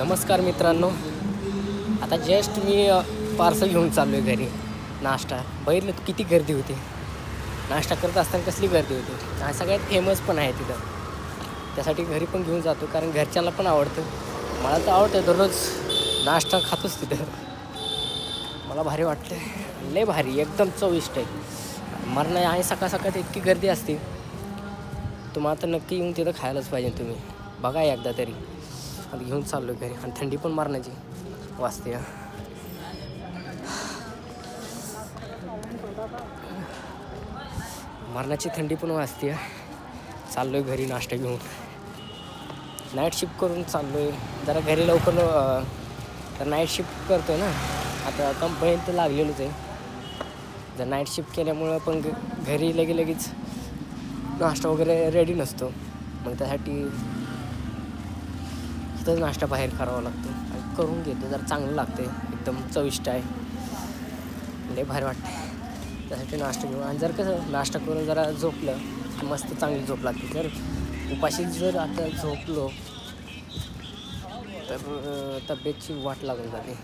नमस्कार मित्रांनो. आता जस्ट मी पार्सल घेऊन चाललो आहे घरी. नाश्ता बघितलं किती गर्दी होती. नाश्ता करत असताना कसली गर्दी होती. हा सगळ्यात फेमस पण आहे तिथं. त्यासाठी घरी पण घेऊन जातो कारण घरच्यांना पण आवडतं. मला तर आवडतं, दररोज नाश्ता खातोच तिथं. मला भारी वाटतं, लय भारी, एकदम चविष्ट आहे. मरण आहे सकाळ सकाळ इतकी गर्दी असते. तुम्हाला तर नक्की येऊन तिथं खायलाच पाहिजे. तुम्ही बघा एकदा तरी. आता घेऊन चाललो घरी आणि थंडी पण मारण्याची वाजते. मरणाची थंडी पण वाजते. चाललो आहे घरी नाश्ता घेऊन. नाईट शिफ्ट करून चाललो आहे जरा घरी लवकर. तर नाईट शिफ्ट करतो आहे ना, आता कंपनीत तर लागलेलोच आहे. जर नाईट शिफ्ट केल्यामुळं पण घरी लगेच नाश्ता वगैरे रेडी नसतो. मग त्यासाठी इथंच नाश्ता बाहेर करावा लागतो आणि करून घेतो. जरा चांगलं लागते, एकदम चविष्ट आहे, लय भारी वाटते. त्यासाठी नाश्ता घेऊन आणि जर कसं नाश्ता करून जरा झोपलं की मस्त चांगली झोप लागते. जर उपाशी जर आता झोपलो तर तब्येतची वाट लागून जाते.